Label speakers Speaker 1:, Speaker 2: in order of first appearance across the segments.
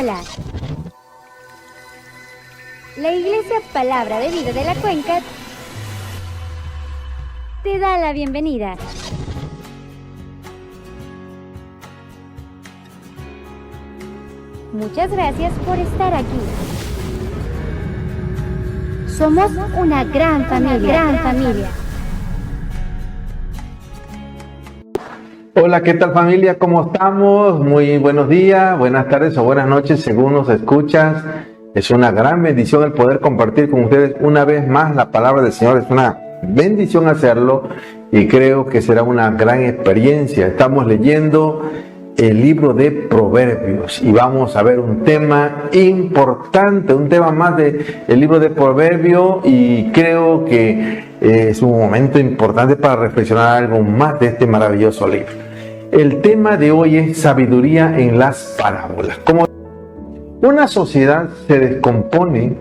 Speaker 1: Hola. La Iglesia Palabra de Vida de la Cuenca te da la bienvenida. Muchas gracias por estar aquí. Somos una gran familia.
Speaker 2: Hola, ¿qué tal familia? ¿Cómo estamos? Muy buenos días, buenas tardes o buenas noches según nos escuchas. Es una gran bendición el poder compartir con ustedes una vez más la palabra del Señor. Es una bendición hacerlo y creo que será una gran experiencia. Estamos leyendo el libro de Proverbios y vamos a ver un tema importante, un tema más del libro de Proverbios, y creo que es un momento importante para reflexionar algo más de este maravilloso libro. El tema de hoy es sabiduría en las parábolas. Como una sociedad se descompone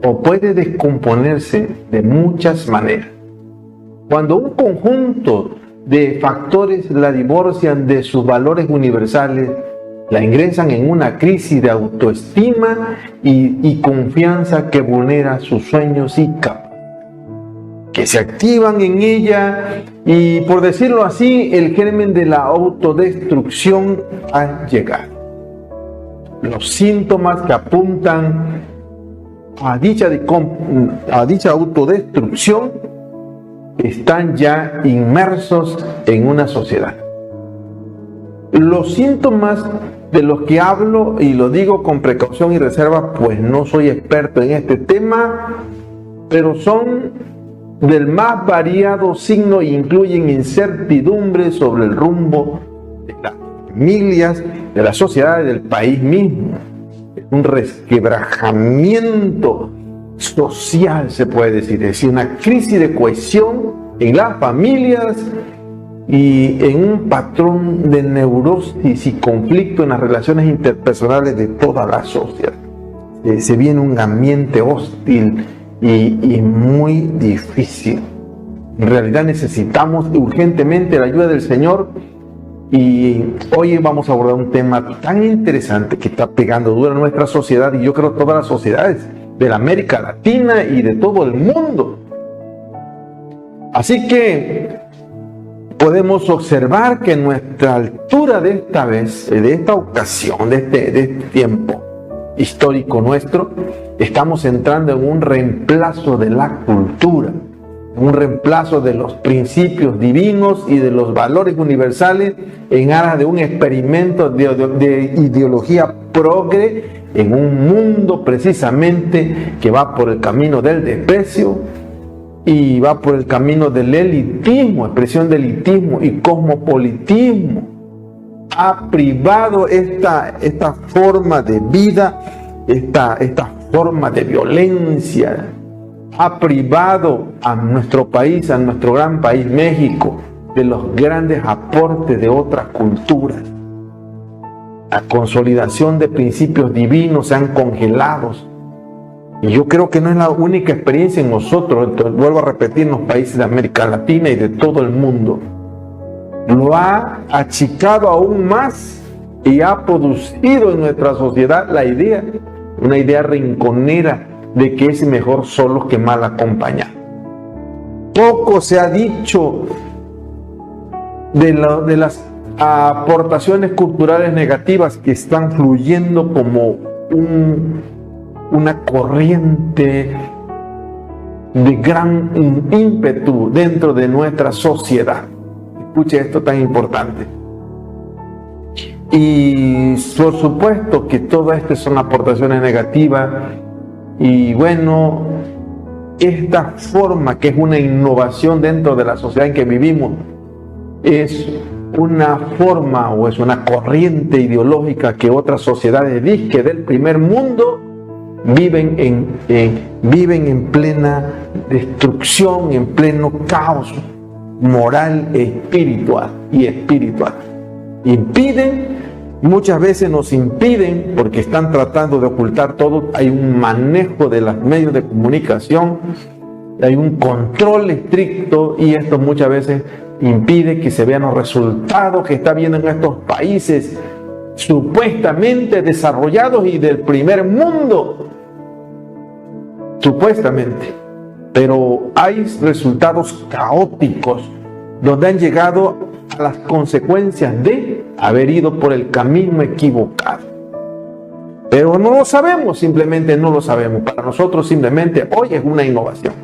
Speaker 2: o puede descomponerse de muchas maneras. Cuando un conjunto de factores la divorcian de sus valores universales, la ingresan en una crisis de autoestima y confianza que vulnera sus sueños y capacidades, que se activan en ella, y por decirlo así, el germen de la autodestrucción ha llegado. Los síntomas que apuntan a dicha autodestrucción están ya inmersos en una sociedad. Los síntomas de los que hablo, y lo digo con precaución y reserva, pues no soy experto en este tema, pero son del más variado signo e incluyen incertidumbre sobre el rumbo de las familias, de la sociedad y del país mismo. Un resquebrajamiento social, se puede decir, es decir, una crisis de cohesión en las familias y en un patrón de neurosis y conflicto en las relaciones interpersonales de toda la sociedad. Se viene un ambiente hostil y muy difícil. En realidad necesitamos urgentemente la ayuda del Señor, y hoy vamos a abordar un tema tan interesante que está pegando duro a nuestra sociedad, y yo creo todas las sociedades de la América Latina y de todo el mundo. Así que podemos observar que nuestra altura de esta vez, de esta ocasión, de este tiempo histórico nuestro, estamos entrando en un reemplazo de la cultura, un reemplazo de los principios divinos y de los valores universales en aras de un experimento de ideología progre en un mundo precisamente que va por el camino del desprecio y va por el camino del elitismo, expresión de elitismo y cosmopolitismo. Ha privado esta forma de vida, esta forma de violencia, ha privado a nuestro país, a nuestro gran país México, de los grandes aportes de otras culturas. La consolidación de principios divinos se han congelado. Y yo creo que no es la única experiencia en nosotros, entonces, vuelvo a repetir, en los países de América Latina y de todo el mundo. Lo ha achicado aún más y ha producido en nuestra sociedad una idea rinconera de que es mejor solos que mal acompañados. Poco se ha dicho de las aportaciones culturales negativas que están fluyendo como una corriente de gran ímpetu dentro de nuestra sociedad. Escuche esto tan importante. Y por supuesto que todas estas son aportaciones negativas, y bueno, esta forma que es una innovación dentro de la sociedad en que vivimos es una forma o es una corriente ideológica que otras sociedades disque del primer mundo viven en plena destrucción, en pleno caos moral, espiritual. Muchas veces nos impiden porque están tratando de ocultar todo. Hay un manejo de los medios de comunicación, hay un control estricto, y esto muchas veces impide que se vean los resultados que está viendo en estos países supuestamente desarrollados y del primer mundo, supuestamente, pero hay resultados caóticos donde han llegado a las consecuencias de haber ido por el camino equivocado. Pero no lo sabemos, simplemente no lo sabemos. Para nosotros simplemente hoy es una innovación.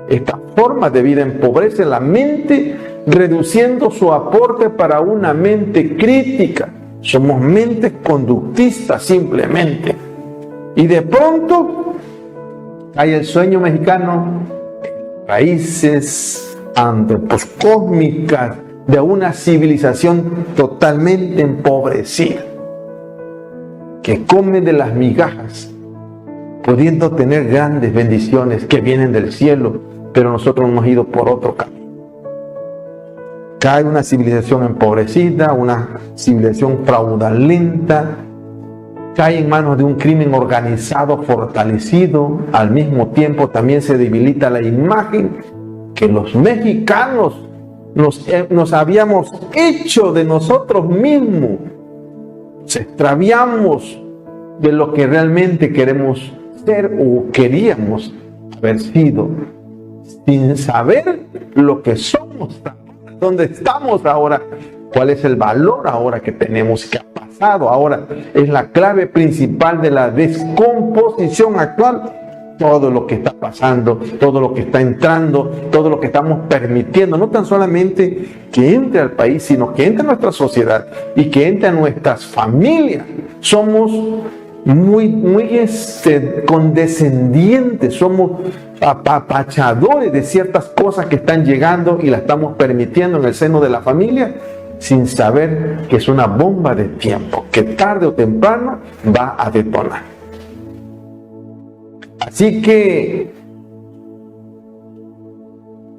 Speaker 2: Esta forma de vida empobrece la mente, reduciendo su aporte para una mente crítica. Somos mentes conductistas simplemente. Y de pronto hay el sueño mexicano, raíces antropocósmicas de una civilización totalmente empobrecida, que come de las migajas, pudiendo tener grandes bendiciones que vienen del cielo, pero nosotros hemos ido por otro camino. Cae una civilización empobrecida, una civilización fraudulenta, cae en manos de un crimen organizado fortalecido. Al mismo tiempo también se debilita la imagen que los mexicanos nos habíamos hecho de nosotros mismos. Se extraviamos de lo que realmente queremos ser o queríamos haber sido, sin saber lo que somos, dónde estamos ahora, cuál es el valor ahora que tenemos, qué ha pasado ahora. Es la clave principal de la descomposición actual. Todo lo que está pasando, todo lo que está entrando, todo lo que estamos permitiendo, no tan solamente que entre al país, sino que entre a nuestra sociedad y que entre a nuestras familias. Somos muy condescendientes, somos apapachadores de ciertas cosas que están llegando y las estamos permitiendo en el seno de la familia, sin saber que es una bomba de tiempo, que tarde o temprano va a detonar. Así que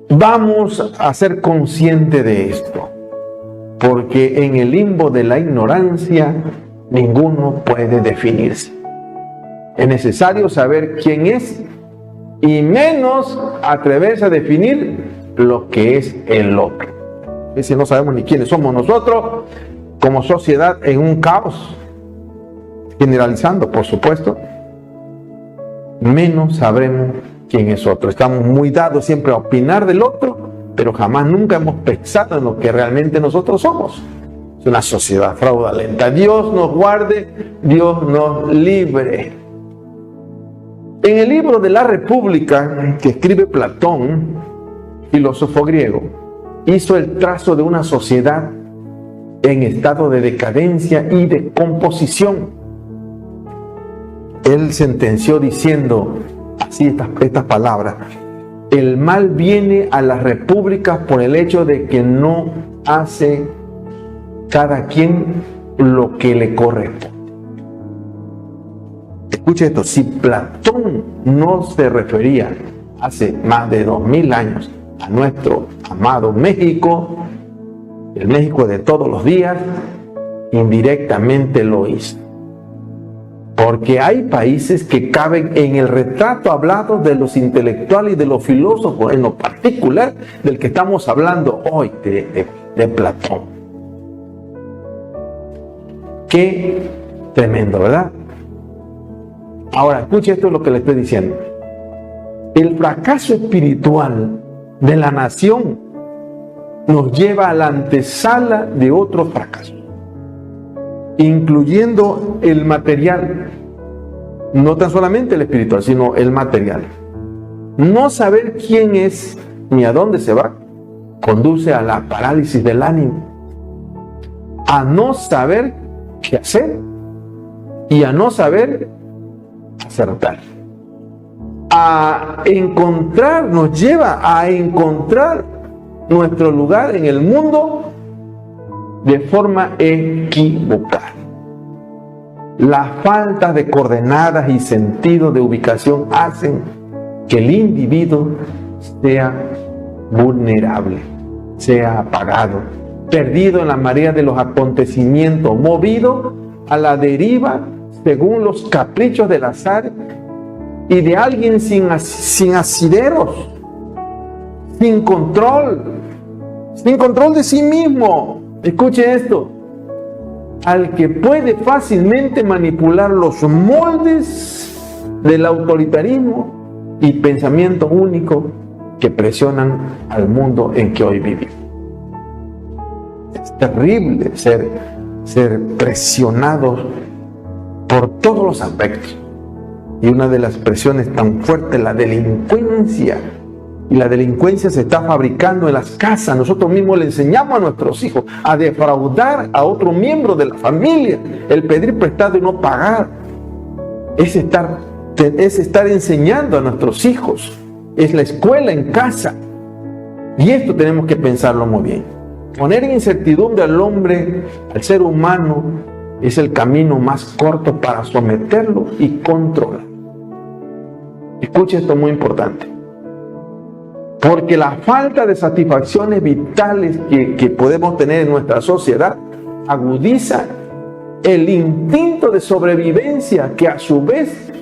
Speaker 2: vamos a ser conscientes de esto, porque en el limbo de la ignorancia ninguno puede definirse. Es necesario saber quién es y menos atreverse a definir lo que es el otro. Es decir, no sabemos ni quiénes somos nosotros como sociedad en un caos, generalizando, por supuesto. Menos sabremos quién es otro. Estamos muy dados siempre a opinar del otro, pero jamás nunca hemos pensado en lo que realmente nosotros somos. Es una sociedad fraudulenta. Dios nos guarde, Dios nos libre. En el libro de la República, que escribe Platón, filósofo griego, hizo el trazo de una sociedad en estado de decadencia y de composición. Él sentenció diciendo así estas palabras: el mal viene a las repúblicas por el hecho de que no hace cada quien lo que le corresponde. Escuche esto, si Platón no se refería hace más de 2000 años a nuestro amado México, el México de todos los días, indirectamente lo hizo. Porque hay países que caben en el retrato hablado de los intelectuales y de los filósofos, en lo particular del que estamos hablando hoy, de Platón. Qué tremendo, ¿verdad? Ahora, escuche esto es lo que le estoy diciendo. El fracaso espiritual de la nación nos lleva a la antesala de otro fracaso, incluyendo el material, no tan solamente el espiritual, sino el material. No saber quién es ni a dónde se va conduce a la parálisis del ánimo, a no saber qué hacer y a no saber acertar. Nos lleva a encontrar nuestro lugar en el mundo de forma equivocada. La falta de coordenadas y sentido de ubicación hacen que el individuo sea vulnerable, sea apagado, perdido en la marea de los acontecimientos, movido a la deriva según los caprichos del azar y de alguien sin asideros, sin control de sí mismo. Escuche esto. al que puede fácilmente manipular los moldes del autoritarismo y pensamientos únicos que presionan al mundo en que hoy vivimos. Es terrible ser presionados por todos los aspectos. Y una de las presiones tan fuertes es la delincuencia. Y la delincuencia se está fabricando en las casas. Nosotros mismos le enseñamos a nuestros hijos a defraudar a otro miembro de la familia. El pedir prestado y no pagar es estar enseñando a nuestros hijos. Es la escuela en casa. Y esto tenemos que pensarlo muy bien. Poner en incertidumbre al hombre, al ser humano, es el camino más corto para someterlo y controlar. Escuche esto muy importante. Porque la falta de satisfacciones vitales que podemos tener en nuestra sociedad agudiza el instinto de sobrevivencia que a su vez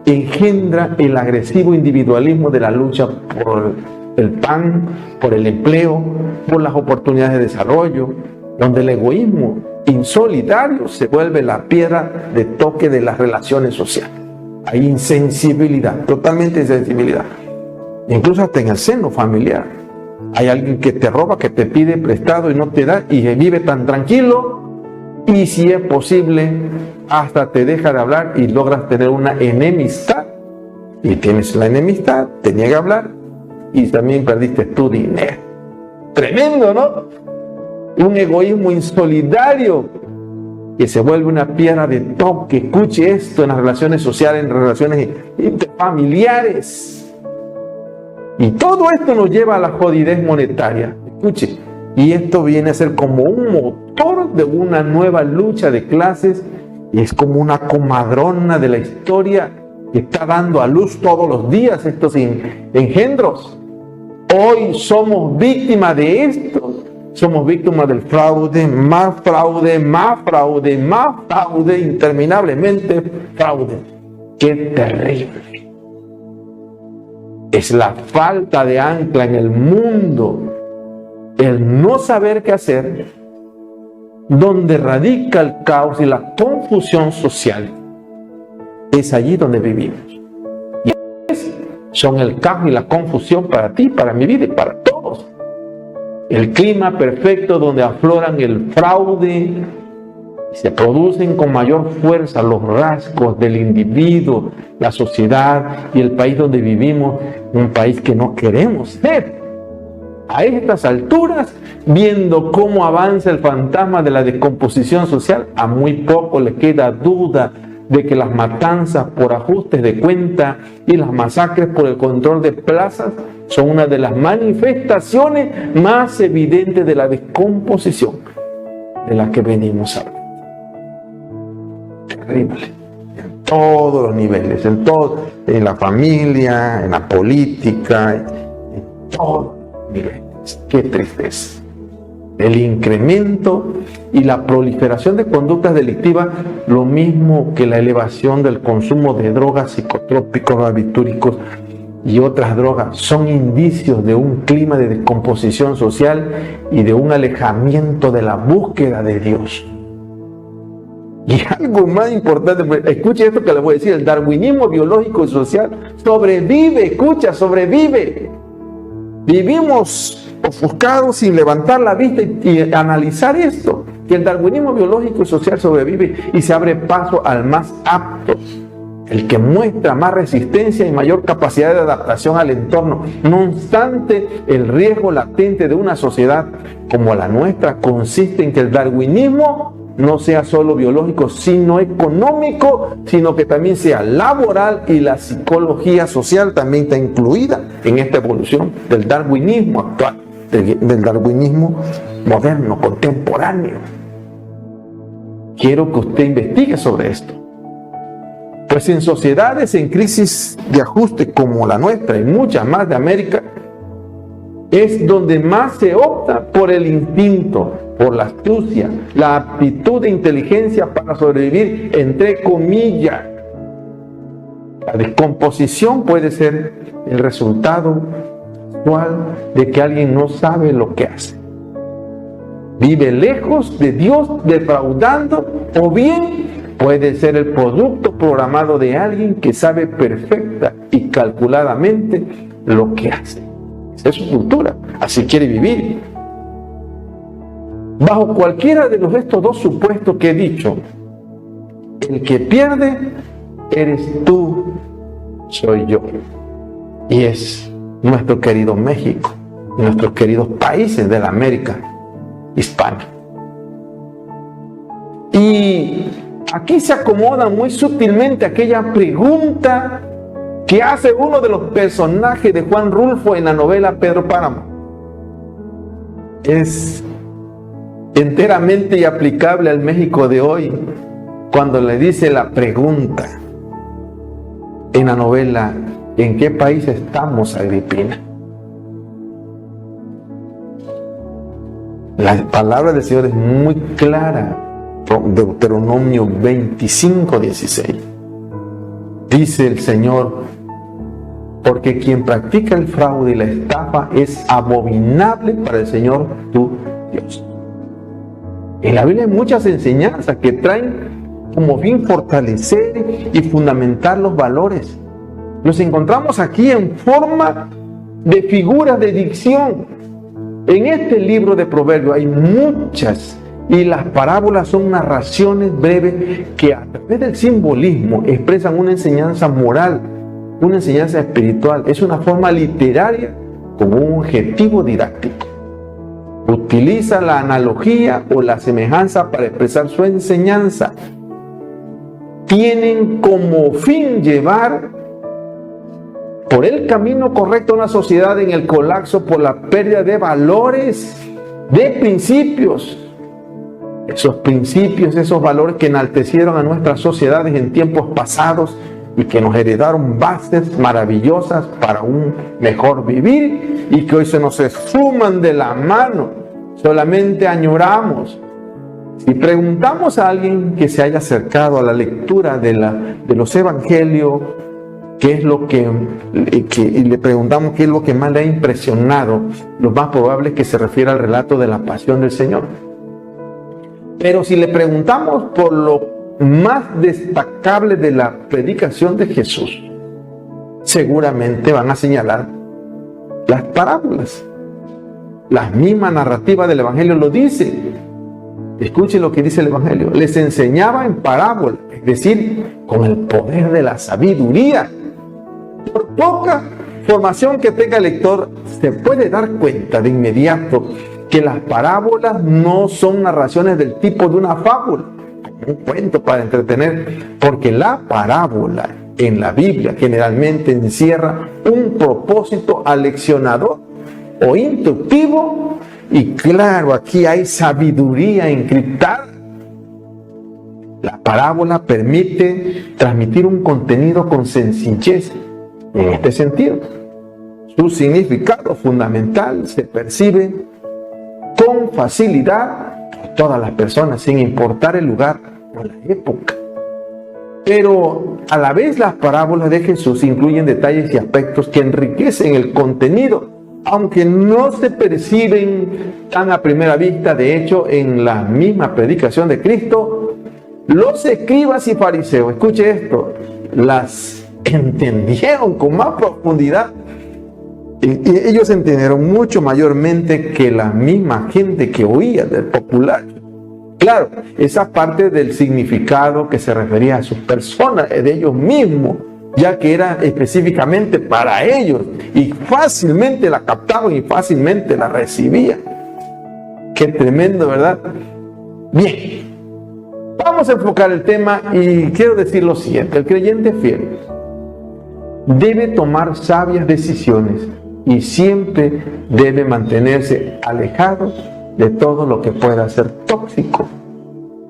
Speaker 2: engendra el agresivo individualismo de la lucha por el pan, por el empleo, por las oportunidades de desarrollo, donde el egoísmo insolidario se vuelve la piedra de toque de las relaciones sociales. Hay insensibilidad, totalmente insensibilidad. Incluso hasta en el seno familiar. Hay alguien que te roba, que te pide prestado y no te da, y vive tan tranquilo, y si es posible, hasta te deja de hablar y logras tener una enemistad. Y tienes la enemistad, te niega a hablar, y también perdiste tu dinero. Tremendo, ¿no? Un egoísmo insolidario que se vuelve una piedra de toque. Escuche esto en las relaciones sociales, en las relaciones familiares. Y todo esto nos lleva a la jodidez monetaria. Escuche, y esto viene a ser como un motor de una nueva lucha de clases, y es como una comadrona de la historia que está dando a luz todos los días estos engendros. Hoy somos víctimas de esto. Somos víctimas del fraude, más fraude, más fraude, más fraude, interminablemente fraude. ¡Qué terrible! Es la falta de ancla en el mundo, el no saber qué hacer, donde radica el caos y la confusión social. Es allí donde vivimos. Y son el caos y la confusión para ti, para mi vida y para todos. El clima perfecto donde afloran el fraude y se producen con mayor fuerza los rasgos del individuo, la sociedad y el país donde vivimos, un país que no queremos ser. A estas alturas, viendo cómo avanza el fantasma de la descomposición social, a muy poco le queda duda de que las matanzas por ajustes de cuenta y las masacres por el control de plazas son una de las manifestaciones más evidentes de la descomposición de la que venimos hablando. Terrible, en todos los niveles, en la familia, en la política, en todos los niveles. Qué tristeza. El incremento y la proliferación de conductas delictivas, lo mismo que la elevación del consumo de drogas, psicotrópicos, barbitúricos y otras drogas, son indicios de un clima de descomposición social y de un alejamiento de la búsqueda de Dios. Y algo más importante, escuche esto que les voy a decir: el darwinismo biológico y social sobrevive, escucha, sobrevive. Vivimos ofuscados sin levantar la vista y analizar esto, que el darwinismo biológico y social sobrevive y se abre paso al más apto, el que muestra más resistencia y mayor capacidad de adaptación al entorno. No obstante, el riesgo latente de una sociedad como la nuestra consiste en que el darwinismo no sea solo biológico, sino económico, sino que también sea laboral, y la psicología social también está incluida en esta evolución del darwinismo actual, del darwinismo moderno, contemporáneo. Quiero que usted investigue sobre esto. Pues en sociedades en crisis de ajuste como la nuestra y muchas más de América, es donde más se opta por el instinto, por la astucia, la aptitud e inteligencia para sobrevivir, entre comillas. La descomposición puede ser el resultado actual de que alguien no sabe lo que hace. vive lejos de Dios, defraudando, o bien puede ser el producto programado de alguien que sabe perfecta y calculadamente lo que hace. Esa es su cultura, así quiere vivir. Bajo cualquiera de estos dos supuestos que he dicho, el que pierde eres tú, soy yo. Y es nuestro querido México, nuestros queridos países de la América hispana. Y aquí se acomoda muy sutilmente aquella pregunta que hace uno de los personajes de Juan Rulfo en la novela Pedro Páramo. Es enteramente y aplicable al México de hoy, cuando le dice la pregunta en la novela: ¿en qué país estamos, Agripina? La palabra del Señor es muy clara. Deuteronomio 25:16. Dice el Señor: porque quien practica el fraude y la estafa es abominable para el Señor tu Dios. En la Biblia hay muchas enseñanzas que traen como fin fortalecer y fundamentar los valores. Los encontramos aquí en forma de figuras de dicción. En este libro de Proverbios hay muchas, y las parábolas son narraciones breves que a través del simbolismo expresan una enseñanza moral, una enseñanza espiritual. Es una forma literaria con un objetivo didáctico. Utiliza la analogía o la semejanza para expresar su enseñanza. Tienen como fin llevar por el camino correcto a una sociedad en el colapso por la pérdida de valores, de principios. Esos principios, esos valores que enaltecieron a nuestras sociedades en tiempos pasados y que nos heredaron bases maravillosas para un mejor vivir, y que hoy se nos esfuman de la mano, solamente añoramos. Si preguntamos a alguien que se haya acercado a la lectura de los evangelios, qué es lo y le preguntamos qué es lo que más le ha impresionado, lo más probable es que se refiera al relato de la pasión del Señor. Pero si le preguntamos por lo más destacable de la predicación de Jesús, seguramente van a señalar las parábolas. La misma narrativa del Evangelio lo dice. Escuchen lo que dice el Evangelio: les enseñaba en parábola, es decir, con el poder de la sabiduría. Por poca formación que tenga el lector, se puede dar cuenta de inmediato que las parábolas no son narraciones del tipo de una fábula, un cuento para entretener, porque la parábola en la Biblia generalmente encierra un propósito aleccionador o instructivo, y claro, aquí hay sabiduría encriptada. La parábola permite transmitir un contenido con sencillez. En este sentido, su significado fundamental se percibe con facilidad por todas las personas, sin importar el lugar o la época. Pero a la vez las parábolas de Jesús incluyen detalles y aspectos que enriquecen el contenido, aunque no se perciben tan a primera vista. De hecho, en la misma predicación de Cristo, los escribas y fariseos, escuche esto, las entendieron con más profundidad. Y ellos entendieron mucho mayormente que la misma gente que oía del popular. Claro, esa parte del significado que se refería a sus personas, de ellos mismos, ya que era específicamente para ellos, y fácilmente la captaban y fácilmente la recibían. Qué tremendo, ¿verdad? Bien, vamos a enfocar el tema, y quiero decir lo siguiente: el creyente fiel debe tomar sabias decisiones y siempre debe mantenerse alejado de todo lo que pueda ser tóxico,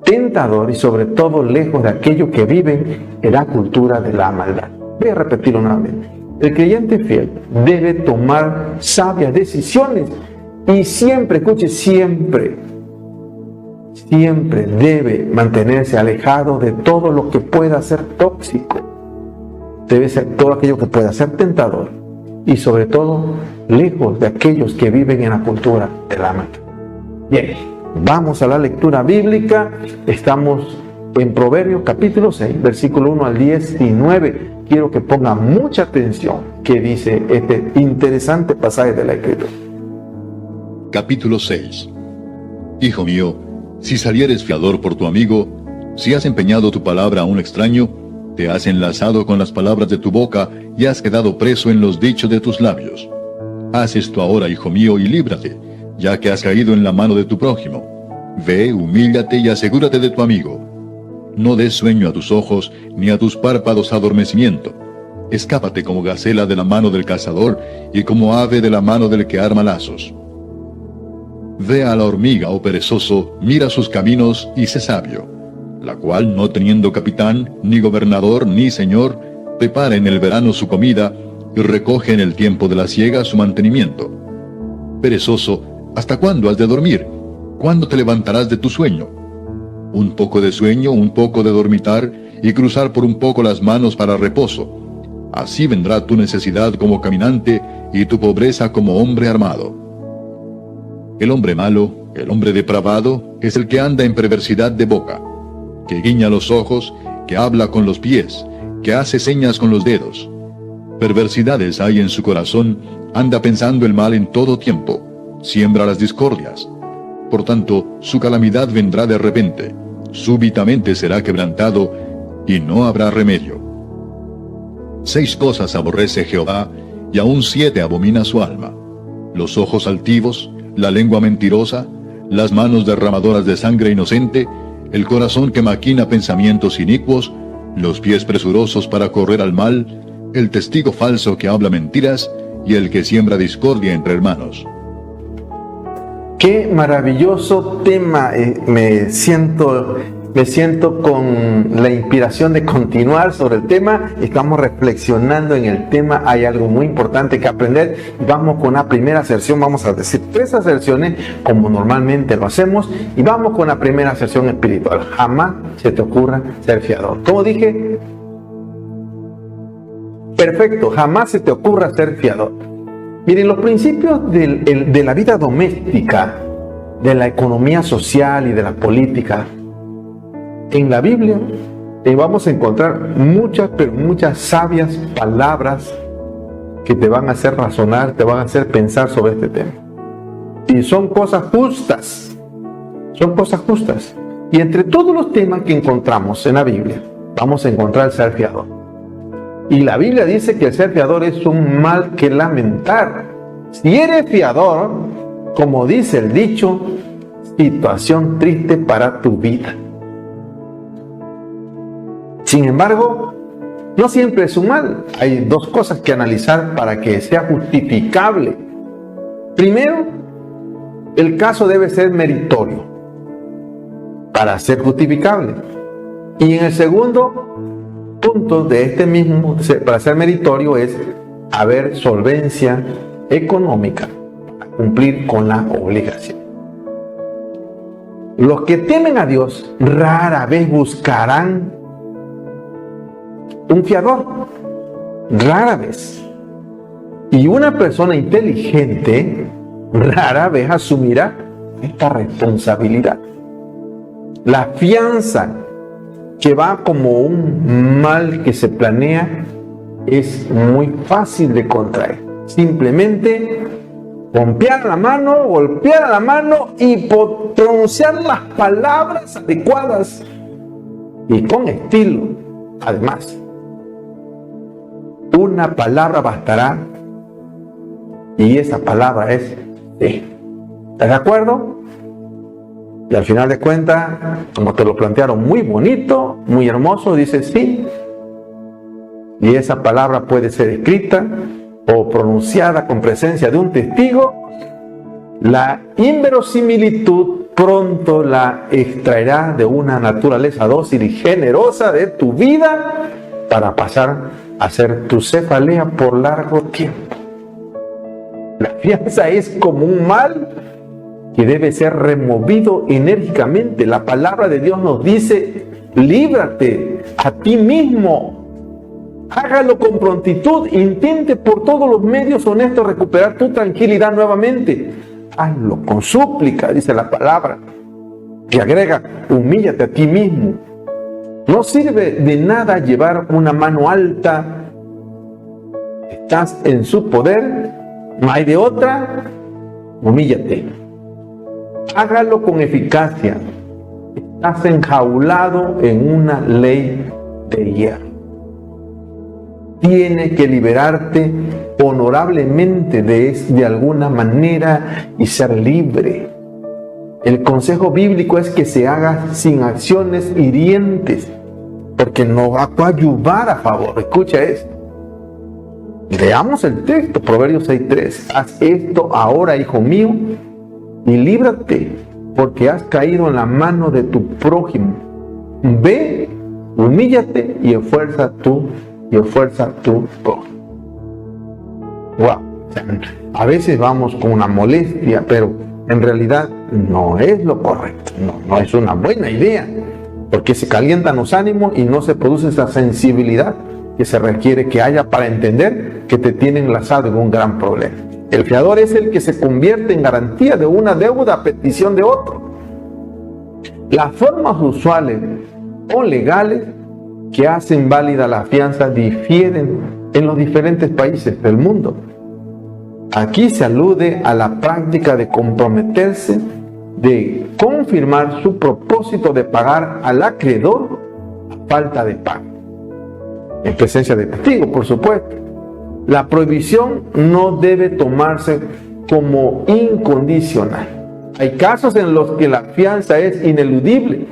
Speaker 2: tentador y sobre todo lejos de aquello que viven en la cultura de la maldad. Voy a repetirlo nuevamente: el creyente fiel debe tomar sabias decisiones y siempre, escuche, siempre debe mantenerse alejado de todo lo que pueda ser tóxico. Debe ser todo aquello que pueda ser tentador y sobre todo lejos de aquellos que viven en la cultura de la maldad. Bien, Vamos a la lectura bíblica. Estamos en Proverbios capítulo 6, versículo 1 al 19. Quiero que pongan mucha atención que dice este interesante pasaje de la Escritura.
Speaker 3: Capítulo 6. Hijo mío, si salieres fiador por tu amigo, si has empeñado tu palabra a un extraño, te has enlazado con las palabras de tu boca y has quedado preso en los dichos de tus labios. Haz esto ahora, hijo mío, y líbrate, ya que has caído en la mano de tu prójimo. Ve, humíllate y asegúrate de tu amigo. No des sueño a tus ojos, ni a tus párpados adormecimiento. Escápate como gacela de la mano del cazador, y como ave de la mano del que arma lazos. Ve a la hormiga, oh perezoso, mira sus caminos y sé sabio, la cual, no teniendo capitán, ni gobernador, ni señor, prepara en el verano su comida, y recoge en el tiempo de la siega su mantenimiento. Perezoso, ¿hasta cuándo has de dormir? ¿Cuándo te levantarás de tu sueño? Un poco de sueño, un poco de dormitar, y cruzar por un poco las manos para reposo. Así vendrá tu necesidad como caminante, y tu pobreza como hombre armado. El hombre malo, el hombre depravado, es el que anda en perversidad de boca, que guiña los ojos, que habla con los pies, que hace señas con los dedos. Perversidades hay en su corazón, anda pensando el mal en todo tiempo, siembra las discordias. Por tanto, su calamidad vendrá de repente, súbitamente será quebrantado, y no habrá remedio. 6 cosas aborrece Jehová, y aún 7 abomina su alma: los ojos altivos, la lengua mentirosa, las manos derramadoras de sangre inocente, el corazón que maquina pensamientos inicuos, los pies presurosos para correr al mal, el testigo falso que habla mentiras, y el que siembra discordia entre hermanos.
Speaker 2: Qué maravilloso tema. Me siento con la inspiración de continuar sobre el tema. Estamos reflexionando en el tema. Hay algo muy importante que aprender. Vamos con la primera aserción. Vamos a decir 3 aserciones como normalmente lo hacemos. Y vamos con la primera aserción espiritual. Jamás se te ocurra ser fiador. ¿Cómo dije? Perfecto. Jamás se te ocurra ser fiador. Miren, los principios de la vida doméstica, de la economía social y de la política, en la Biblia vamos a encontrar muchas sabias palabras que te van a hacer razonar, te van a hacer pensar sobre este tema. Y son cosas justas. Son cosas justas. Y entre todos los temas que encontramos en la Biblia, vamos a encontrar el ser fiador. Y la Biblia dice que el ser fiador es un mal que lamentar. Si eres fiador, como dice el dicho, situación triste para tu vida. Sin embargo, no siempre es un mal. Hay 2 cosas que analizar para que sea justificable. Primero, el caso debe ser meritorio para ser justificable. Y en el segundo punto de este mismo, para ser meritorio, es haber solvencia económica para cumplir con la obligación. Los que temen a Dios rara vez buscarán un fiador, rara vez. Y una persona inteligente rara vez asumirá esta responsabilidad. La fianza, que va como un mal que se planea, es muy fácil de contraer. Simplemente golpear la mano y pronunciar las palabras adecuadas y con estilo. Además, una palabra bastará, y esa palabra es sí. ¿Estás de acuerdo? Y al final de cuentas, como te lo plantearon muy bonito, muy hermoso, dice sí. Y esa palabra puede ser escrita o pronunciada con presencia de un testigo. La inverosimilitud pronto la extraerá de una naturaleza dócil y generosa de tu vida para pasar a ser tu cefalea por largo tiempo. La fianza es como un mal que debe ser removido enérgicamente. La palabra de Dios nos dice: líbrate a ti mismo. Hágalo con prontitud. Intente por todos los medios honestos recuperar tu tranquilidad nuevamente. Hazlo con súplica, dice la palabra. Y agrega, humíllate a ti mismo. No sirve de nada llevar una mano alta. Estás en su poder, no hay de otra. Humíllate. Hágalo con eficacia. Estás enjaulado en una ley de hierro. Tienes que liberarte honorablemente de alguna manera y ser libre. El consejo bíblico es que se haga sin acciones hirientes, porque no va a coadyuvar a favor. Escucha esto. Leamos el texto, Proverbios 6:3. Haz esto ahora, hijo mío, y líbrate, porque has caído en la mano de tu prójimo. Ve, humíllate y esfuerza tu prójimo. Wow. A veces vamos con una molestia, pero en realidad no es lo correcto, no es una buena idea, porque se calientan los ánimos y no se produce esa sensibilidad que se requiere que haya para entender que te tienen enlazado en un gran problema. El fiador es el que se convierte en garantía de una deuda a petición de otro. Las formas usuales o legales que hacen válida la fianza difieren en los diferentes países del mundo. Aquí se alude a la práctica de comprometerse, de confirmar su propósito de pagar al acreedor a falta de pago, en presencia de testigos, por supuesto. La prohibición no debe tomarse como incondicional. Hay casos en los que la fianza es ineludible.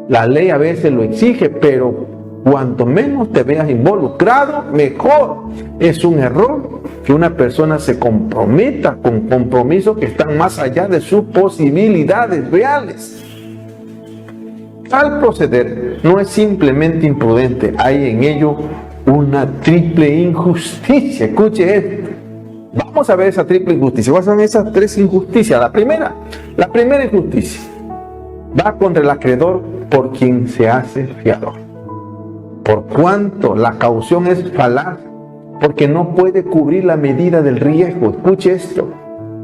Speaker 2: La ley a veces lo exige, pero cuanto menos te veas involucrado, mejor. Es un error que una persona se comprometa con compromisos que están más allá de sus posibilidades reales. Tal proceder no es simplemente imprudente, hay en ello una triple injusticia. Escuche esto. Vamos a ver esa triple injusticia. ¿Cuáles son esas tres injusticias? La primera injusticia va contra el acreedor por quien se hace fiador. Por cuanto la caución es falaz, porque no puede cubrir la medida del riesgo. Escuche esto.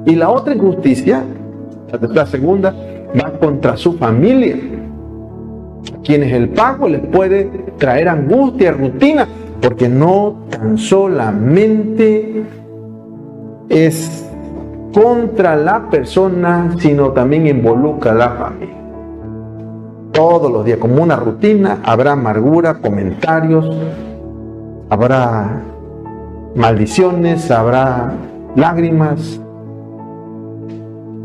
Speaker 2: Y la otra injusticia, la segunda, va contra su familia, a quienes el pago les puede traer angustia, rutina, porque no tan solamente es contra la persona, sino también involucra a la familia. Todos los días, como una rutina, habrá amargura, comentarios, habrá maldiciones, habrá lágrimas.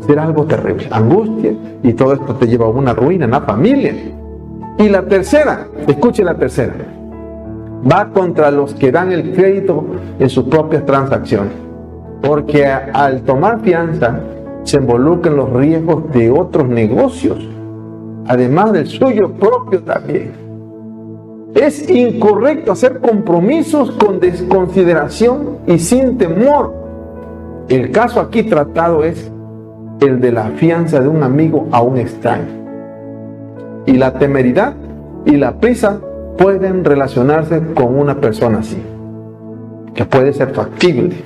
Speaker 2: Será algo terrible, angustia, y todo esto te lleva a una ruina en la familia. Y la tercera, escuche la tercera, va contra los que dan el crédito en sus propias transacciones, porque al tomar fianza se involucran los riesgos de otros negocios, además del suyo propio también. Es incorrecto hacer compromisos con desconsideración y sin temor. El caso aquí tratado es el de la fianza de un amigo a un extraño. Y la temeridad y la prisa pueden relacionarse con una persona así, que puede ser factible.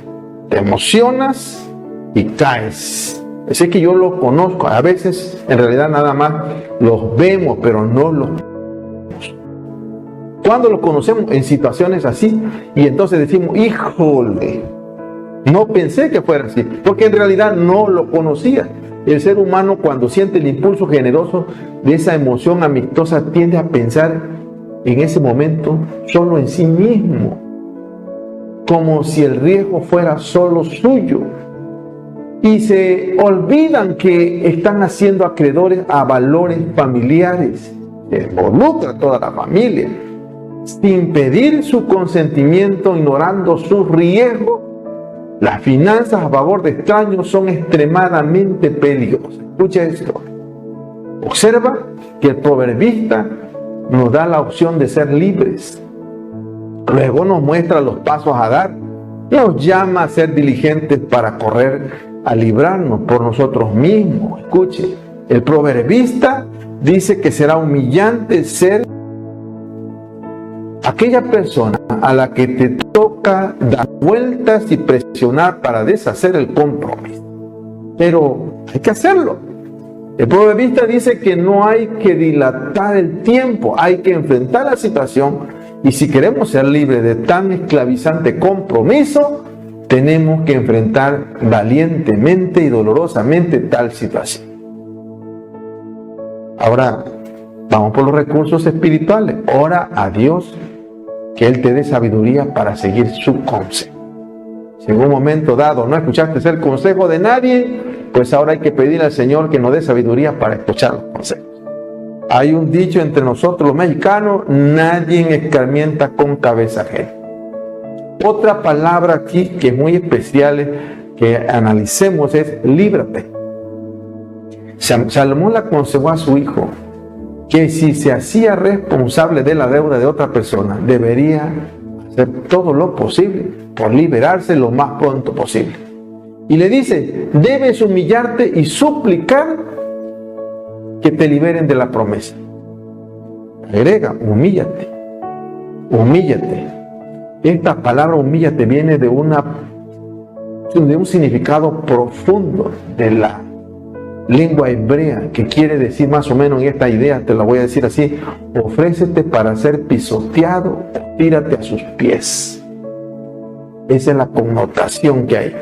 Speaker 2: Te emocionas y caes. Así que yo lo conozco. A veces, en realidad, nada más los vemos, pero no los vemos. Cuando los conocemos en situaciones así, y entonces decimos, híjole, no pensé que fuera así, porque en realidad no lo conocía. El ser humano, cuando siente el impulso generoso de esa emoción amistosa, tiende a pensar en ese momento solo en sí mismo, como si el riesgo fuera solo suyo. Y se olvidan que están haciendo acreedores a valores familiares. Se involucra a toda la familia. Sin pedir su consentimiento, ignorando sus riesgos, las finanzas a favor de extraños son extremadamente peligrosas. Escucha esto. Observa que el proverbista nos da la opción de ser libres. Luego nos muestra los pasos a dar. Nos llama a ser diligentes para correr a librarnos por nosotros mismos. Escuche, el proverbista dice que será humillante ser aquella persona a la que te toca dar vueltas y presionar para deshacer el compromiso. Pero hay que hacerlo. El proverbista dice que no hay que dilatar el tiempo, hay que enfrentar la situación, y si queremos ser libres de tan esclavizante compromiso, tenemos que enfrentar valientemente y dolorosamente tal situación. Ahora, vamos por los recursos espirituales. Ora a Dios que Él te dé sabiduría para seguir su consejo. Si en un momento dado no escuchaste el consejo de nadie, pues ahora hay que pedir al Señor que nos dé sabiduría para escuchar los consejos. Hay un dicho entre nosotros los mexicanos: nadie escarmienta con cabeza ajena. Otra palabra aquí que es muy especial que analicemos es líbrate. Salomón le aconsejó a su hijo que si se hacía responsable de la deuda de otra persona, debería hacer todo lo posible por liberarse lo más pronto posible. Y le dice: debes humillarte y suplicar que te liberen de la promesa. Agrega: humíllate, humíllate. Esta palabra humíllate viene de un significado profundo de la lengua hebrea, que quiere decir más o menos en esta idea, te la voy a decir así: ofrécete para ser pisoteado, tírate a sus pies. Esa es la connotación que hay.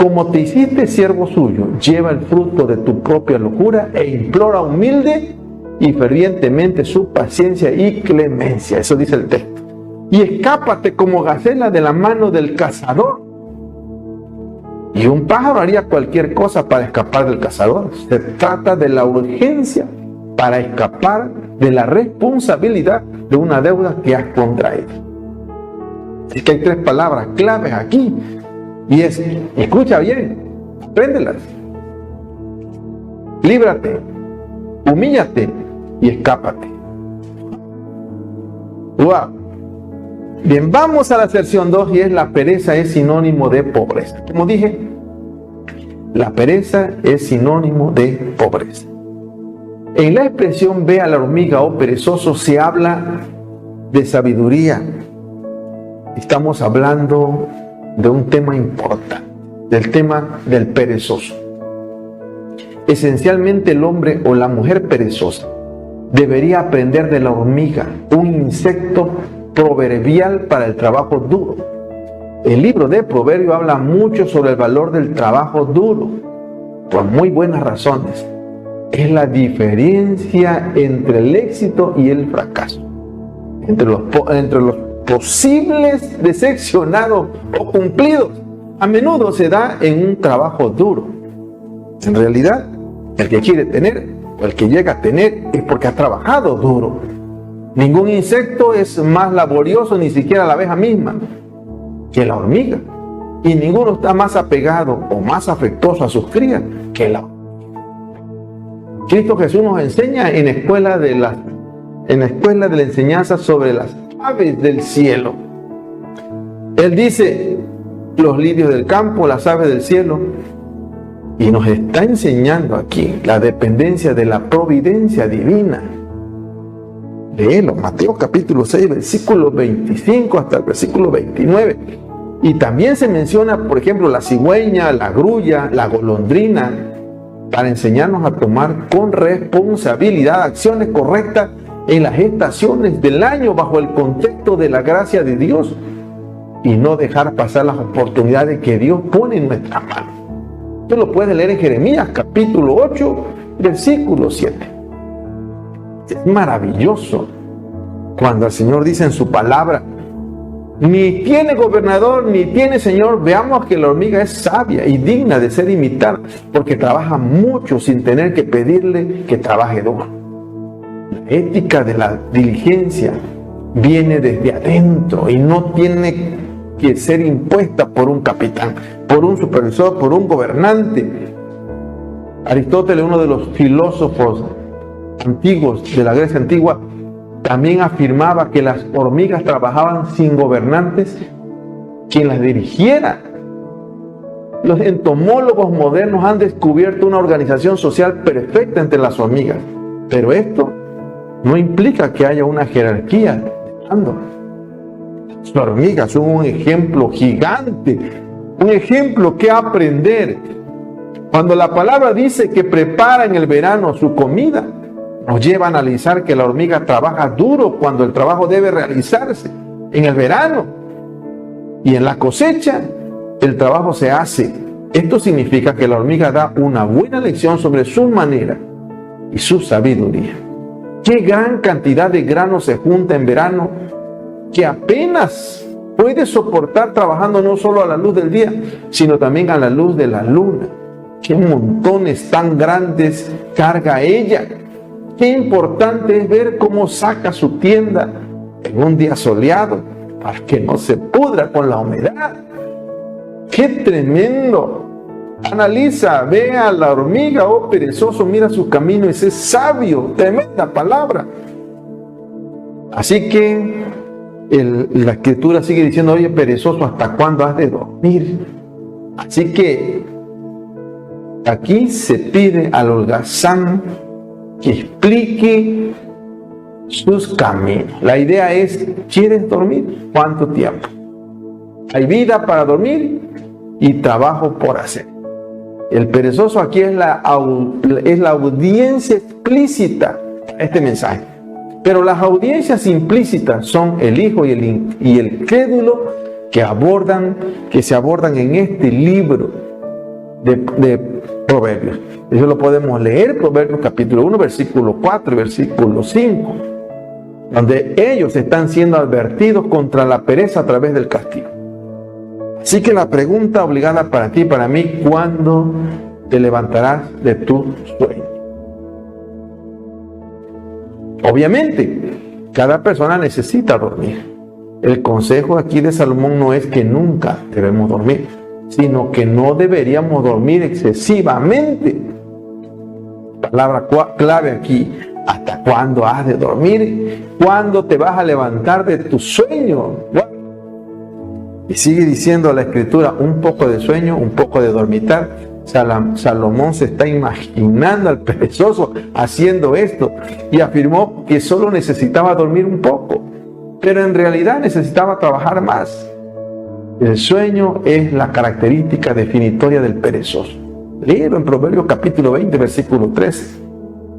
Speaker 2: Como te hiciste siervo suyo, lleva el fruto de tu propia locura e implora humilde y fervientemente su paciencia y clemencia. Eso dice el texto. Y escápate como gacela de la mano del cazador. Y un pájaro haría cualquier cosa para escapar del cazador. Se trata de la urgencia para escapar de la responsabilidad de una deuda que has contraído. Es que hay tres palabras claves aquí. Y es, escucha bien, apréndelas. Líbrate, humíllate y escápate. Wow. Bien, vamos a la sección 2, y es: la pereza es sinónimo de pobreza. Como dije, la pereza es sinónimo de pobreza. En la expresión ve a la hormiga o perezoso se habla de sabiduría. Estamos hablando de un tema importante, del tema del perezoso. Esencialmente, el hombre o la mujer perezosa debería aprender de la hormiga, un insecto proverbial para el trabajo duro. El libro de Proverbios habla mucho sobre el valor del trabajo duro, por muy buenas razones. Es la diferencia entre el éxito y el fracaso, entre los posibles decepcionados o cumplidos. A menudo se da en un trabajo duro. En realidad, el que quiere tener o el que llega a tener es porque ha trabajado duro. Ningún insecto es más laborioso, ni siquiera la abeja misma, que la hormiga. Y ninguno está más apegado o más afectuoso a sus crías que la hormiga. Cristo Jesús nos enseña en la escuela de la enseñanza sobre las aves del cielo. Él dice: los lirios del campo, las aves del cielo. Y nos está enseñando aquí la dependencia de la providencia divina. Léelo, Mateo capítulo 6, versículo 25 hasta el versículo 29. Y también se menciona, por ejemplo, la cigüeña, la grulla, la golondrina, para enseñarnos a tomar con responsabilidad acciones correctas en las estaciones del año bajo el contexto de la gracia de Dios, y no dejar pasar las oportunidades que Dios pone en nuestras manos. Tú lo puedes leer en Jeremías capítulo 8, versículo 7. Es maravilloso cuando el Señor dice en su palabra: ni tiene gobernador, ni tiene señor. Veamos que la hormiga es sabia y digna de ser imitada, porque trabaja mucho sin tener que pedirle que trabaje duro. La ética de la diligencia viene desde adentro y no tiene que ser impuesta por un capitán, por un supervisor, por un gobernante. Aristóteles, uno de los filósofos antiguos de la Grecia antigua, también afirmaba que las hormigas trabajaban sin gobernantes quien las dirigiera. Los entomólogos modernos han descubierto una organización social perfecta entre las hormigas, pero esto no implica que haya una jerarquía de mando. Las hormigas son un ejemplo gigante, un ejemplo que aprender. Cuando la palabra dice que prepara en el verano su comida, nos lleva a analizar que la hormiga trabaja duro cuando el trabajo debe realizarse en el verano. Y en la cosecha, el trabajo se hace. Esto significa que la hormiga da una buena lección sobre su manera y su sabiduría. Qué gran cantidad de grano se junta en verano que apenas puede soportar trabajando no solo a la luz del día, sino también a la luz de la luna. Qué montones tan grandes carga ella. Qué importante es ver cómo saca su tienda en un día soleado para que no se pudra con la humedad. ¡Qué tremendo! Analiza, ve a la hormiga, oh perezoso, mira su camino y sé sabio. Tremenda palabra. Así que la escritura sigue diciendo, oye perezoso, ¿hasta cuándo has de dormir? Así que aquí se pide al holgazán que explique sus caminos. La idea es, ¿quieres dormir? ¿Cuánto tiempo? Hay vida para dormir y trabajo por hacer. El perezoso aquí es la audiencia explícita a este mensaje. Pero las audiencias implícitas son el hijo y el crédulo que se abordan en este libro de Proverbios. Eso lo podemos leer, Proverbios capítulo 1, versículo 4 y versículo 5, donde ellos están siendo advertidos contra la pereza a través del castigo. Así que la pregunta obligada para ti y para mí, ¿cuándo te levantarás de tu sueño? Obviamente, cada persona necesita dormir. El consejo aquí de Salomón no es que nunca debemos dormir, sino que no deberíamos dormir excesivamente. Palabra clave aquí, ¿hasta cuándo has de dormir? ¿Cuándo te vas a levantar de tu sueño? Y sigue diciendo la escritura, un poco de sueño, un poco de dormitar. Salomón se está imaginando al perezoso haciendo esto y afirmó que solo necesitaba dormir un poco, pero en realidad necesitaba trabajar más. El sueño es la característica definitoria del perezoso. Léelo en Proverbios capítulo 20, versículo 13.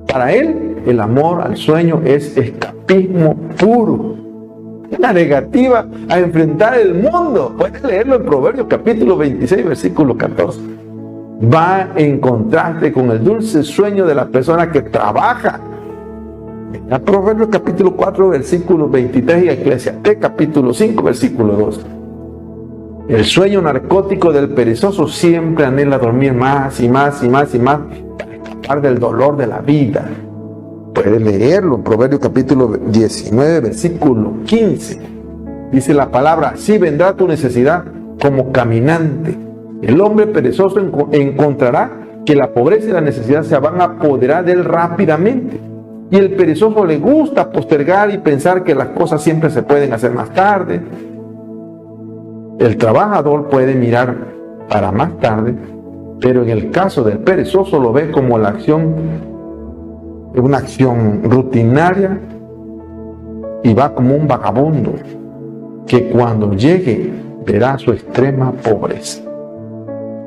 Speaker 2: Para él, el amor al sueño es escapismo puro. Una negativa a enfrentar el mundo. Puedes leerlo en Proverbios capítulo 26, versículo 14. Va en contraste con el dulce sueño de la persona que trabaja. En Proverbios capítulo 4, versículo 23 y Eclesiastés capítulo 5, versículo 2. El sueño narcótico del perezoso siempre anhela dormir más y más y más y más para escapar del dolor de la vida. Puedes leerlo en Proverbios capítulo 19, versículo 15. Dice la palabra, así vendrá tu necesidad como caminante. El hombre perezoso encontrará que la pobreza y la necesidad se van a apoderar de él rápidamente. Y el perezoso le gusta postergar y pensar que las cosas siempre se pueden hacer más tarde. El trabajador puede mirar para más tarde, pero en el caso del perezoso lo ve como la acción, una acción rutinaria, y va como un vagabundo que cuando llegue verá su extrema pobreza.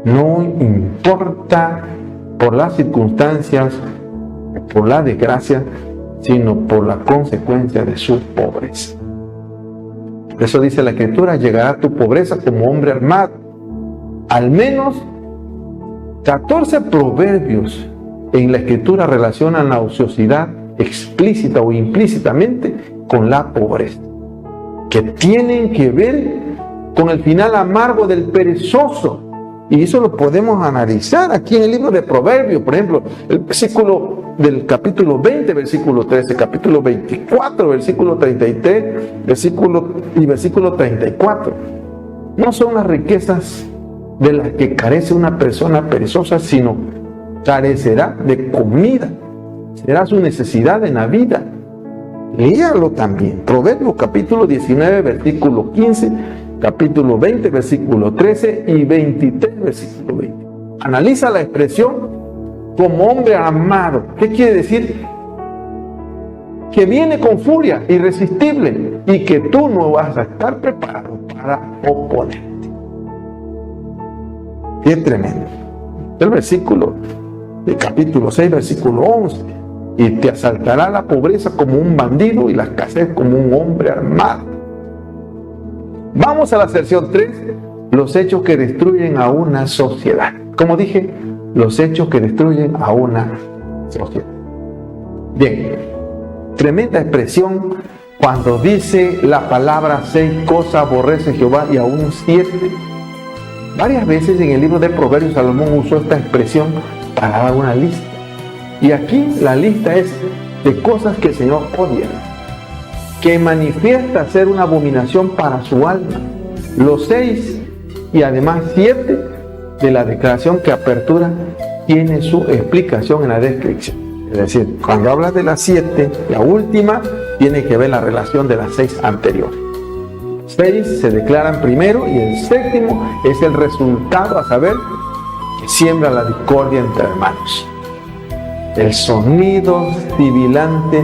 Speaker 2: No importa por las circunstancias, por la desgracia, sino por la consecuencia de su pobreza. Por eso dice la escritura, llegará tu pobreza como hombre armado. Al menos 14 proverbios en la escritura relacionan la ociosidad explícita o implícitamente con la pobreza, que tienen que ver con el final amargo del perezoso. Y eso lo podemos analizar aquí en el libro de Proverbios. Por ejemplo, el versículo del capítulo 20, versículo 13, capítulo 24, versículo 33, versículo 34. No son las riquezas de las que carece una persona perezosa, sino carecerá de comida. Será su necesidad en la vida. Léalo también. Proverbios capítulo 19, versículo 15, capítulo 20, versículo 13 y 23, versículo 20. Analiza la expresión como hombre armado. ¿Qué quiere decir? Que viene con furia irresistible y que tú no vas a estar preparado para oponerte. Qué tremendo. El versículo del capítulo 6, versículo 11. Y te asaltará la pobreza como un bandido y la escasez como un hombre armado. Vamos a la sección 3, los hechos que destruyen a una sociedad. Como dije, los hechos que destruyen a una sociedad. Bien, tremenda expresión cuando dice la palabra 6 cosas aborrece Jehová y aún 7. Varias veces en el libro de Proverbios Salomón usó esta expresión para dar una lista. Y aquí la lista es de cosas que el Señor odia, que manifiesta ser una abominación para su alma. Los 6 y además 7 de la declaración que apertura tiene su explicación en la descripción. Es decir, cuando habla de las 7, la última tiene que ver la relación de las 6 anteriores. 6 se declaran primero y el 7º es el resultado, a saber, que siembra la discordia entre hermanos. El sonido sibilante,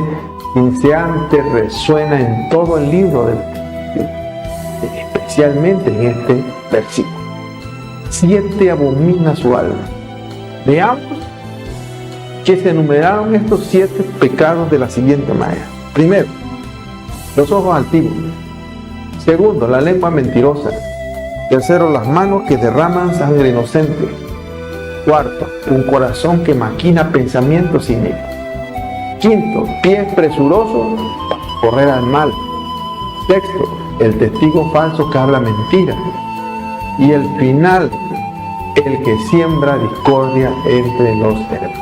Speaker 2: inceante, resuena en todo el libro, especialmente en este versículo. 7 abomina su alma. Veamos que se enumeraron estos 7 pecados de la siguiente manera. Primero, los ojos altivos. Segundo, la lengua mentirosa. Tercero, las manos que derraman sangre inocente. Cuarto, un corazón que maquina pensamientos inicuos. Quinto, pies presurosos para correr al mal. Sexto, el testigo falso que habla mentira. Y el final, el que siembra discordia entre los hermanos.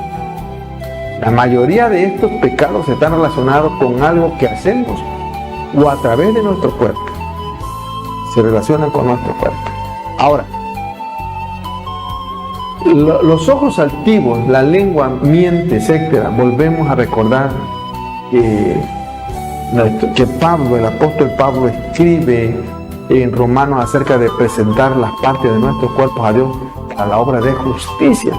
Speaker 2: La mayoría de estos pecados están relacionados con algo que hacemos o a través de nuestro cuerpo. Se relacionan con nuestro cuerpo. Ahora, los ojos altivos, la lengua miente, etc. Volvemos a recordar que Pablo, el apóstol Pablo, escribe en Romanos acerca de presentar las partes de nuestros cuerpos a Dios a la obra de justicia,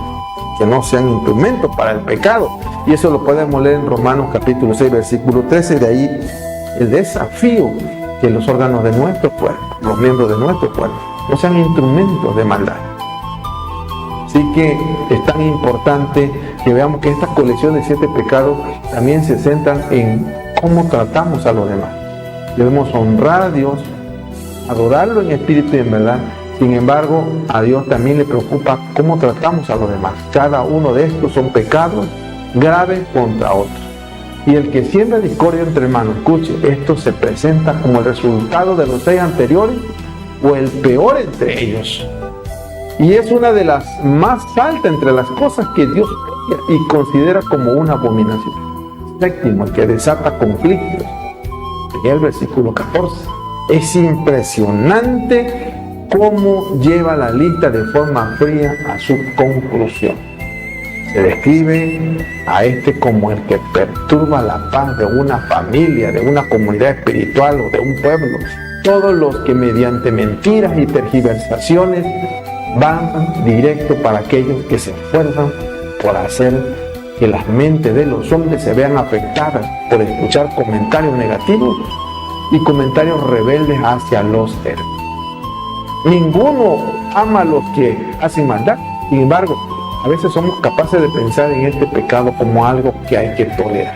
Speaker 2: que no sean instrumentos para el pecado. Y eso lo podemos leer en Romanos capítulo 6, versículo 13. De ahí el desafío que los órganos de nuestro cuerpo, los miembros de nuestro cuerpo, no sean instrumentos de maldad. Así que es tan importante que veamos que esta colección de 7 pecados también se centran en cómo tratamos a los demás. Debemos honrar a Dios, adorarlo en espíritu y en verdad. Sin embargo, a Dios también le preocupa cómo tratamos a los demás. Cada uno de estos son pecados graves contra otros. Y el que siembra discordia entre hermanos, escuche, esto se presenta como el resultado de los 6 anteriores o el peor entre ellos. Y es una de las más altas entre las cosas que Dios odia y considera como una abominación. Séptimo, el que desata conflictos. En el versículo 14. Es impresionante cómo lleva la lista de forma fría a su conclusión. Se describe a este como el que perturba la paz de una familia, de una comunidad espiritual o de un pueblo. Todos los que mediante mentiras y tergiversaciones van directo para aquellos que se esfuerzan por hacer que las mentes de los hombres se vean afectadas por escuchar comentarios negativos y comentarios rebeldes hacia los hermanos. Ninguno ama a los que hacen maldad. Sin embargo, a veces somos capaces de pensar en este pecado como algo que hay que tolerar.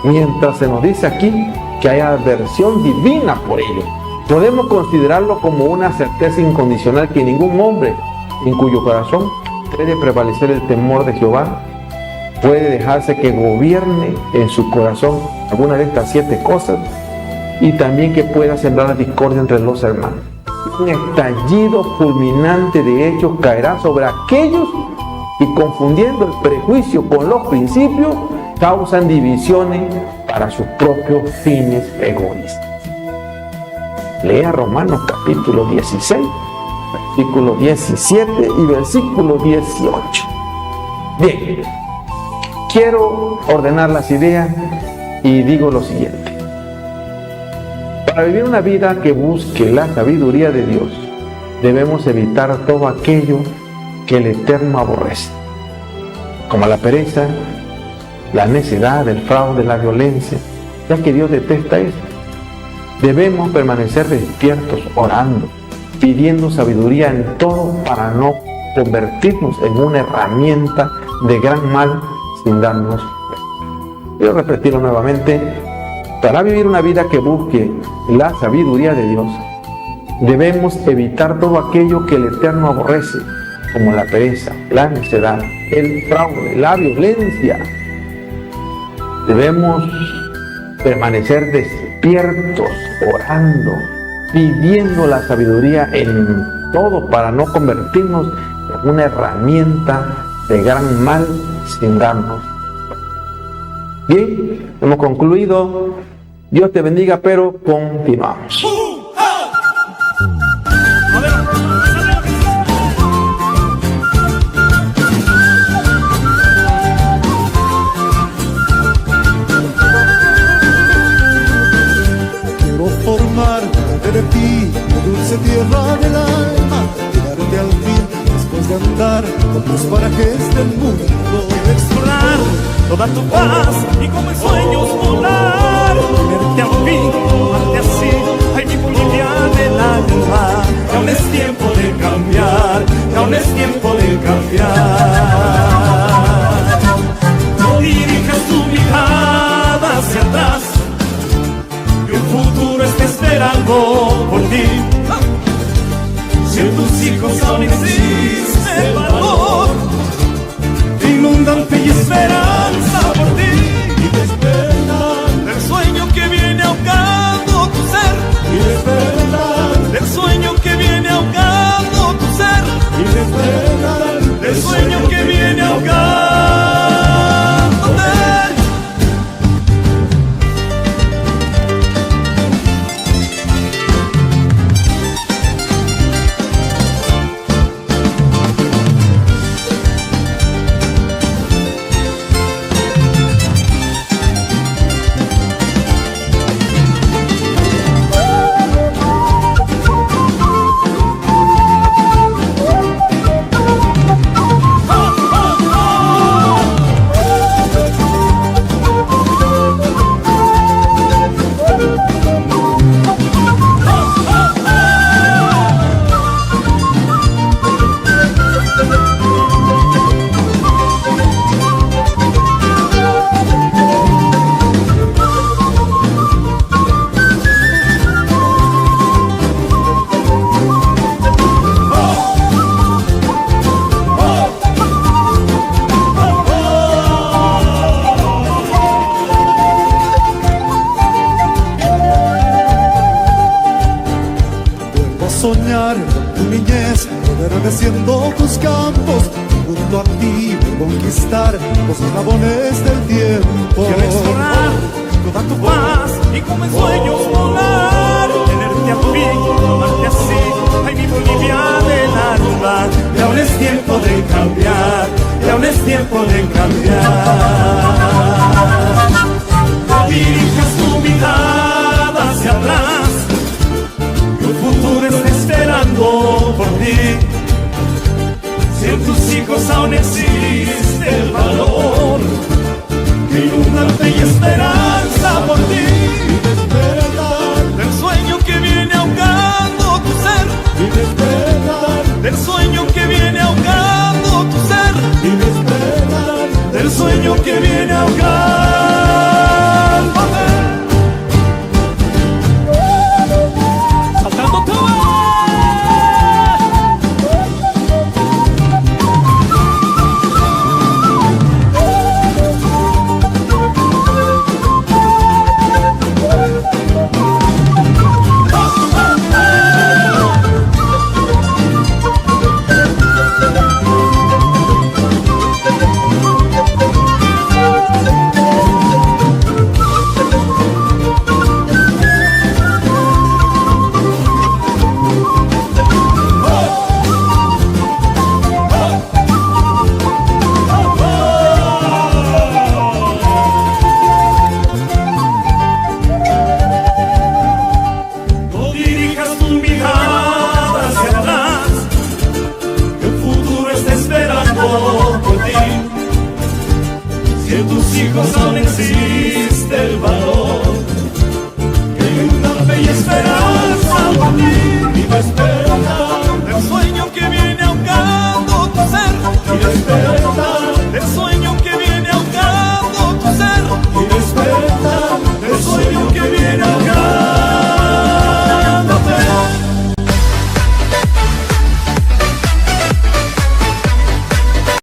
Speaker 2: Mientras se nos dice aquí que hay aversión divina por ello, podemos considerarlo como una certeza incondicional que ningún hombre en cuyo corazón puede prevalecer el temor de Jehová puede dejarse que gobierne en su corazón alguna de estas 7 cosas, y también que pueda sembrar la discordia entre los hermanos. Un estallido fulminante de hechos caerá sobre aquellos que, confundiendo el prejuicio con los principios, causan divisiones para sus propios fines egoístas. Lea Romanos capítulo 16, versículo 17 y versículo 18. Bien, quiero ordenar las ideas y digo lo siguiente. Para vivir una vida que busque la sabiduría de Dios, debemos evitar todo aquello que el Eterno aborrece, como la pereza, la necedad, el fraude, la violencia, ya que Dios detesta eso. Debemos permanecer despiertos, orando, pidiendo sabiduría en todo para no convertirnos en una herramienta de gran mal sin darnos cuenta. Quiero repetirlo nuevamente. Para vivir una vida que busque la sabiduría de Dios, debemos evitar todo aquello que el Eterno aborrece, como la pereza, la necedad, el fraude, la violencia. Debemos permanecer despiertos, orando, pidiendo la sabidoría en todo para no convertirnos en una herramienta de gran mal sin darnos. Bien, hemos concluido. Dios te bendiga, pero continuamos.
Speaker 4: Quiero formar de ti, dulce tierra del alma, quedarte al fin después de andar por los parajes del mundo,
Speaker 5: explorar toda tu paz y como en sueños volar, tenerte al fin, amarte así, ay mi Bolivia del alma, que aún es tiempo de cambiar, que aún es tiempo de cambiar. No dirijas tu mirada hacia atrás, que un futuro está esperando por ti. Si en tus hijos aún existe el valor, inundan fe y esperanza por ti, y despertar del sueño que viene ahogando tu ser, y despertar del sueño que viene ahogando tu ser, y despertar del sueño que viene ahogándote.
Speaker 4: soñar tu niñez, reverdeciendo tus campos, junto a ti conquistar los eslabones del tiempo.
Speaker 5: Quiero explorar toda tu paz y como en sueños volar, tenerte a fin, amarte así, ay mi Bolivia del alma. Y aún es tiempo de cambiar, y aún es tiempo de cambiar. No dirijas tu mirada hacia atrás, que un futuro está esperando por ti. Si en tus hijos aún existe el valor, que inunda fe y esperanza por ti.
Speaker 4: Y despertar
Speaker 5: Del sueño que viene ahogando tu ser,
Speaker 4: y despertar
Speaker 5: del sueño que viene ahogando tu ser,
Speaker 4: y despertar
Speaker 5: del sueño que viene ahogando. Saltando tú. No dirijas tu mirada hacia atrás, que el futuro está esperando por ti. Si en tus hijos aún existe el valor, que inunda fe y esperanza por ti.
Speaker 4: y despertar
Speaker 5: Del sueño que viene ahogando despertar del sueño